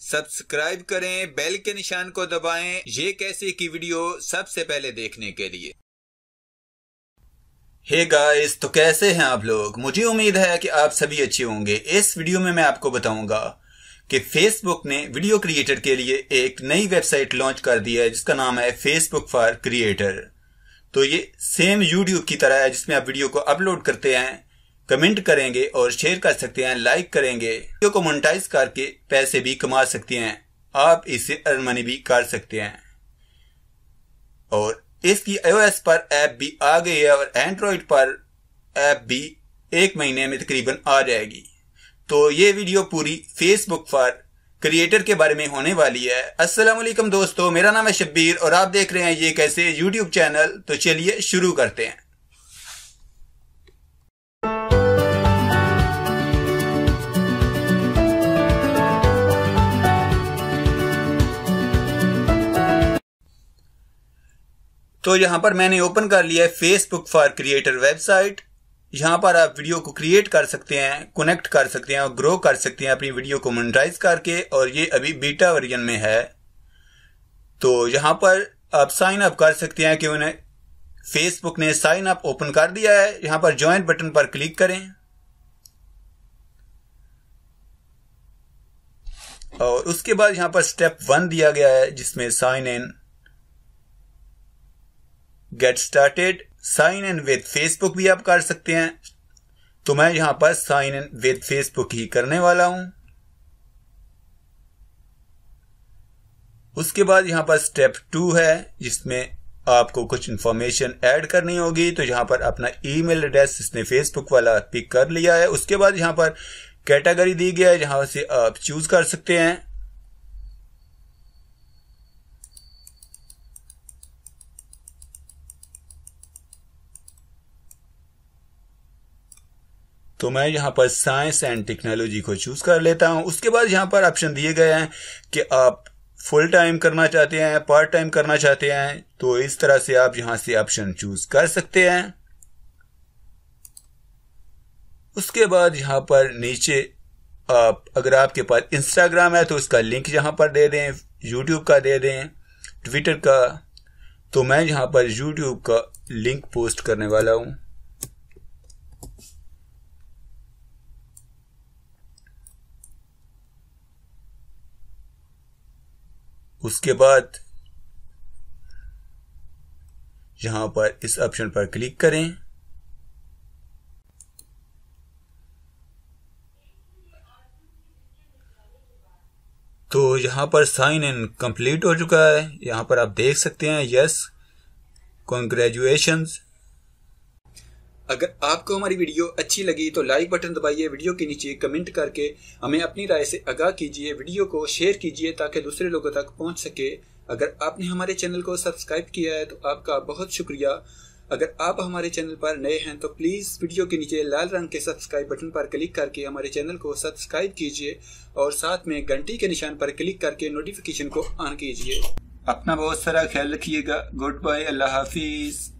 Subscribe करें, bell के निशान को दबाएं ये कैसे की वीडियो सबसे पहले देखने के लिए। हे गाइस, तो कैसे हैं आप लोग। मुझे उम्मीद है कि आप सभी अच्छे होंगे। इस वीडियो में मैं आपको बताऊंगा कि फेसबुक ने वीडियो क्रिएटर के लिए एक नई वेबसाइट लॉन्च कर दी है जिसका नाम है फेसबुक फॉर क्रिएटर। तो ये सेम यूट्यूब की तरह है जिसमें आप वीडियो को अपलोड करते हैं, कमेंट करेंगे और शेयर कर सकते हैं, लाइक करेंगे, वीडियो को मोनेटाइज करके पैसे भी कमा सकते हैं। आप इससे अर्न मनी भी कर सकते हैं और इसकी iOS पर ऐप भी आ गई है और एंड्रॉइड पर ऐप भी 1 महीने में तकरीबन आ जाएगी। तो ये वीडियो पूरी फेसबुक फॉर क्रिएटर के बारे में होने वाली है। अस्सलाम वालेकुम दोस्तों, मेरा नाम है शब्बीर और आप देख रहे हैं ये कैसे यूट्यूब चैनल। तो चलिए शुरू करते हैं। तो यहाँ पर मैंने ओपन कर लिया है फेसबुक फॉर क्रिएटर वेबसाइट। यहाँ पर आप वीडियो को क्रिएट कर सकते हैं, कनेक्ट कर सकते हैं और ग्रो कर सकते हैं अपनी वीडियो को मोनेटाइज करके। और ये अभी बीटा वर्जन में है। तो यहाँ पर आप साइन अप कर सकते हैं कि उन्हें फेसबुक ने साइन अप ओपन कर दिया है। यहाँ पर ज्वाइन बटन पर क्लिक करें और उसके बाद यहाँ पर स्टेप 1 दिया गया है जिसमें sign in, get started, sign in with Facebook भी आप कर सकते हैं। तो मैं यहां पर साइन इन विद फेसबुक ही करने वाला हूं। उसके बाद यहां पर स्टेप 2 है जिसमें आपको कुछ इंफॉर्मेशन ऐड करनी होगी। तो यहां पर अपना ईमेल एड्रेस इसने फेसबुक वाला पिक कर लिया है। उसके बाद यहां पर कैटेगरी दी गया है जहां से आप चूज कर सकते हैं। तो मैं यहाँ पर साइंस एंड टेक्नोलॉजी को चूज कर लेता हूँ। उसके बाद यहाँ पर ऑप्शन दिए गए हैं कि आप फुल टाइम करना चाहते हैं, पार्ट टाइम करना चाहते हैं। तो इस तरह से आप यहाँ से ऑप्शन चूज कर सकते हैं। उसके बाद यहाँ पर नीचे आप अगर आपके पास इंस्टाग्राम है तो उसका लिंक यहाँ पर दे दें, यूट्यूब का दे दें, ट्विटर का। तो मैं यहाँ पर यूट्यूब का लिंक पोस्ट करने वाला हूँ। उसके बाद यहां पर इस ऑप्शन पर क्लिक करें। तो यहां पर साइन इन कंप्लीट हो चुका है। यहां पर आप देख सकते हैं यस, कांग्रेचुलेशंस। अगर आपको हमारी वीडियो अच्छी लगी तो लाइक बटन दबाइए, वीडियो के नीचे कमेंट करके हमें अपनी राय से आगाह कीजिए, वीडियो को शेयर कीजिए ताकि दूसरे लोगों तक पहुंच सके। अगर आपने हमारे चैनल को सब्सक्राइब किया है तो आपका बहुत शुक्रिया। अगर आप हमारे चैनल पर नए हैं तो प्लीज़ वीडियो के नीचे लाल रंग के सब्सक्राइब बटन पर क्लिक करके हमारे चैनल को सब्सक्राइब कीजिए और साथ में घंटी के निशान पर क्लिक करके नोटिफिकेशन को ऑन कीजिए। अपना बहुत सारा ख्याल रखिएगा। गुड बाय, अल्लाह हाफिज़।